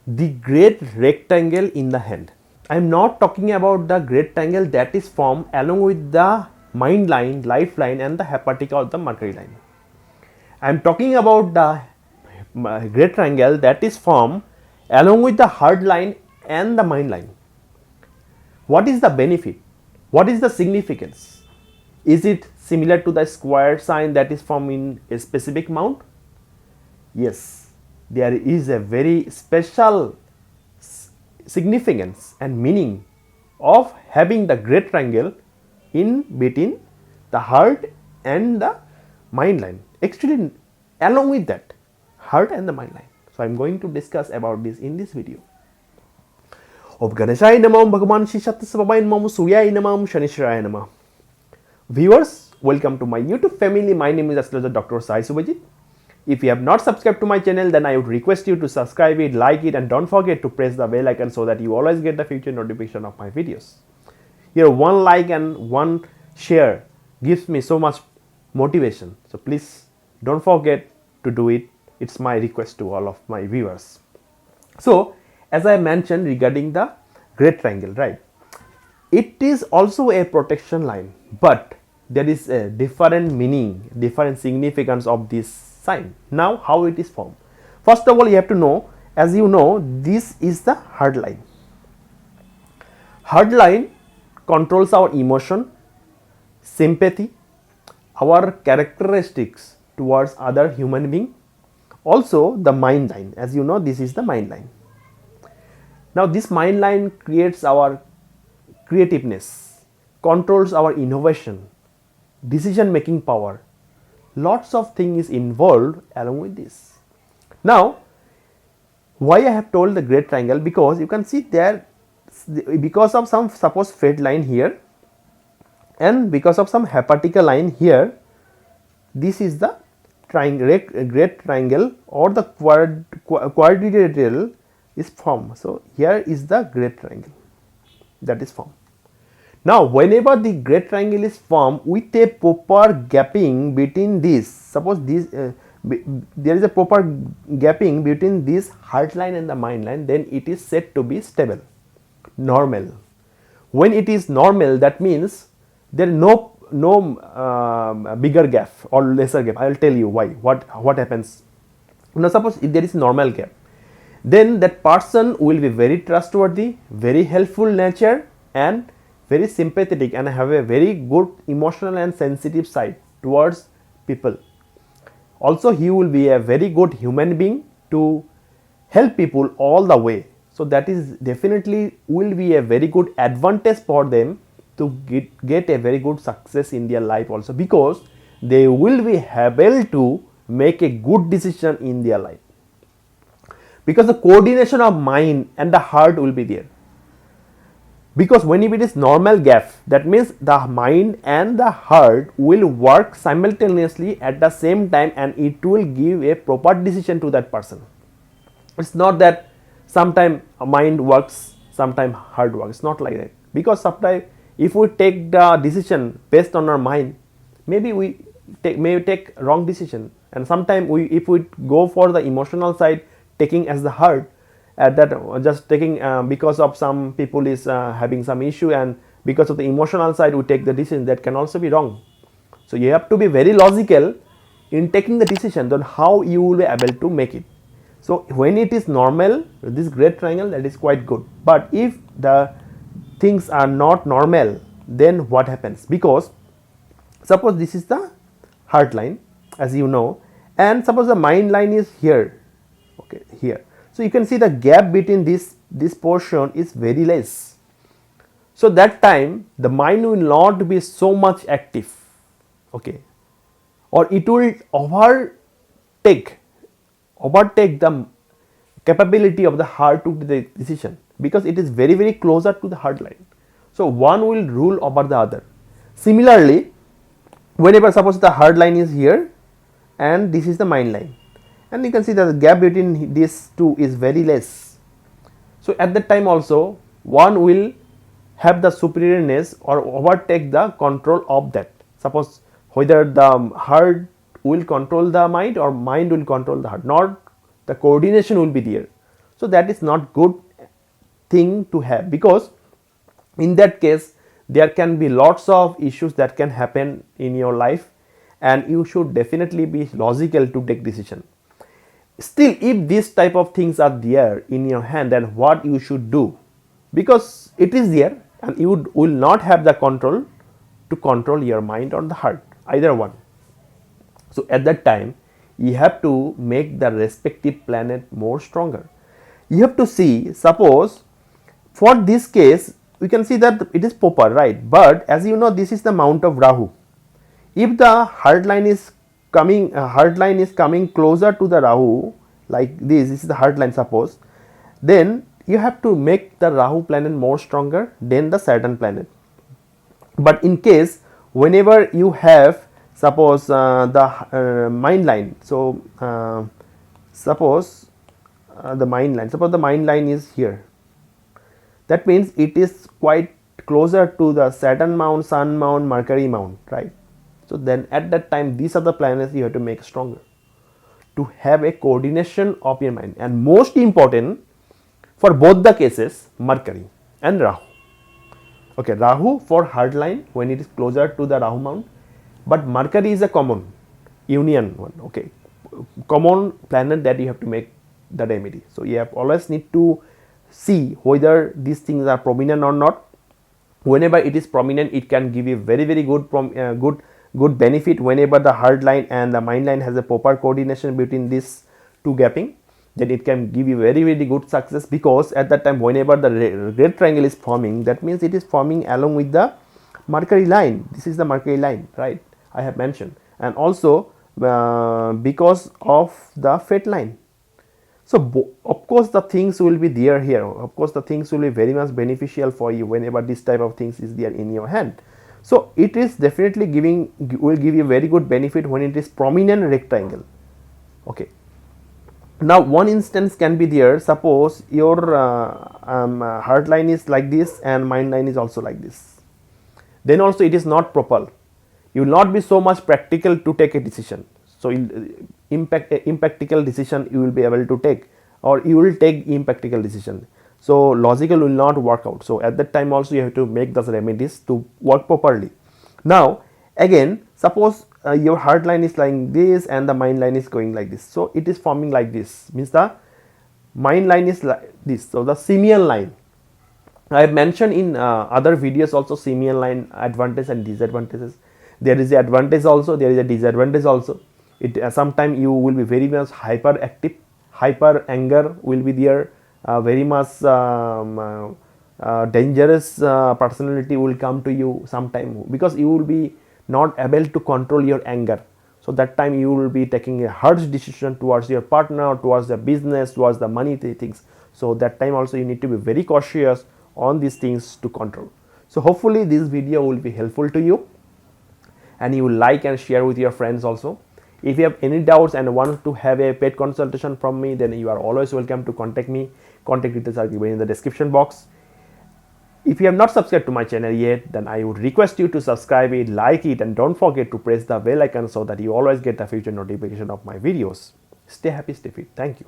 the great rectangle in the hand. I am not talking about the great triangle that is formed along with the mind line, lifeline and the hepatica or the Mercury line. I am talking about the great triangle that is formed along with the heart line and the mind line. What is the benefit? What is the significance? Is it similar to the square sign that is formed in a specific mount? Yes, there is a very special significance and meaning of having the great triangle in between the heart and the mind line. Actually, along with that, heart and the mind line. So I am going to discuss about this in this video. Om Ganeshaya Namah, Bhagavan Shri Satyasvabhaya Namah, Suryaya Namah, Shanishraya Namah. Viewers, welcome to my YouTube family. My name is Astrologer Dr. Suvajit. If you have not subscribed to my channel, then I would request you to subscribe it, like it and don't forget to press the bell icon so that you always get the future notification of my videos. Your one like and one share gives me so much motivation. So please don't forget to do it. It's my request to all of my viewers. So as I mentioned regarding the great triangle, right? It is also a protection line, but there is a different meaning, different significance of this sign. Now how it is formed? First of all, you have to know, as you know, this is the heart line. Heart line controls our emotion, sympathy, our characteristics towards other human being. Also the mind line, as you know, this is the mind line. Now this mind line creates our creativeness, controls our innovation, decision making power. Lots of things involved along with this. Now why I have told the great triangle, because you can see there, because of some suppose fate line here and because of some hepatical line here, this is the great triangle or the quadrilateral is formed. So here is the great triangle that is formed. Now whenever the great triangle is formed with a proper gapping between this, suppose this there is a proper gapping between this heart line and the mind line, then it is said to be stable, normal. When it is normal, that means there is no bigger gap or lesser gap. I will tell you why, what happens. Now suppose if there is normal gap, then that person will be very trustworthy, very helpful nature and very sympathetic and have a very good emotional and sensitive side towards people. Also he will be a very good human being to help people all the way. So that is definitely will be a very good advantage for them to get a very good success in their life also, because they will be able to make a good decision in their life, because the coordination of mind and the heart will be there. Because when if it is normal gap, that means the mind and the heart will work simultaneously at the same time and it will give a proper decision to that person. It's not that sometime mind works, sometime heart works. It's not like that, because sometimes if we take the decision based on our mind, maybe we take wrong decision, and sometimes if we go for the emotional side, taking as the heart, that just taking because of some people is having some issue, and because of the emotional side we take the decision, that can also be wrong. So you have to be very logical in taking the decision, then how you will be able to make it. So when it is normal, this great triangle, that is quite good. But if the things are not normal, then what happens? Because suppose this is the heart line, as you know, and suppose the mind line is here, okay, here. So you can see the gap between this portion is very less. So that time the mind will not be so much active, okay, or it will overtake the capability of the heart to the decision, because it is very very closer to the heart line. So one will rule over the other. Similarly, whenever suppose the heart line is here and this is the mind line, and you can see that the gap between these two is very less. So at that time also one will have the superiorness or overtake the control of that. Suppose whether the heart will control the mind or mind will control the heart, not the coordination will be there. So that is not good thing to have, because in that case there can be lots of issues that can happen in your life, and you should definitely be logical to take decision. Still, if this type of things are there in your hand, then what you should do, because it is there and you will not have the control to control your mind or the heart, either one. So at that time you have to make the respective planet more stronger. You have to see, suppose for this case we can see that it is proper, right? But as you know, this is the mount of Rahu. If the hard line is coming closer to the Rahu, like this is the hard line suppose, then you have to make the Rahu planet more stronger than the Saturn planet. But in case whenever you have, suppose the mind line, so suppose the mind line is here, that means it is quite closer to the Saturn mount, Sun mount, Mercury mount, right? So then at that time these are the planets you have to make stronger to have a coordination of your mind. And most important for both the cases, Mercury and Rahu. Okay, Rahu for hard line when it is closer to the Rahu mount, but Mercury is a common union one, okay, common planet that you have to make the remedy. So you have always need to see whether these things are prominent or not. Whenever it is prominent, it can give you very good benefit. Whenever the hard line and the mind line has a proper coordination between these two gapping, then it can give you very good success, because at that time whenever the great triangle is forming, that means it is forming along with the Mercury line. This is the Mercury line, right? I have mentioned, and also because of the fate line. So of course the things will be there here, of course the things will be very much beneficial for you whenever this type of things is there in your hand. So it is definitely will give you very good benefit when it is prominent rectangle. Okay, now one instance can be there, suppose your heart line is like this and mind line is also like this, then also it is not proper. You will not be so much practical to take a decision. So impractical decision you will be able to take, or you will take impractical decision. So logical will not work out. So at that time also you have to make those remedies to work properly. Now again, suppose your heart line is like this and the mind line is going like this. So it is forming like this, means the mind line is like this. So the simian line, I have mentioned in other videos also, simian line advantage and disadvantages. There is a advantage also, there is a disadvantage also. It sometimes you will be very much hyperactive, hyper anger will be there, very much dangerous personality will come to you sometime, because you will be not able to control your anger. So that time you will be taking a harsh decision towards your partner, towards the business, towards the money things. So that time also you need to be very cautious on these things to control. So hopefully this video will be helpful to you, and you will like and share with your friends also. If you have any doubts and want to have a paid consultation from me, then you are always welcome to contact me. Contact details are given in the description box. If you have not subscribed to my channel yet, then I would request you to subscribe it, like it, and don't forget to press the bell icon so that you always get the future notification of my videos. Stay happy, stay fit. Thank you.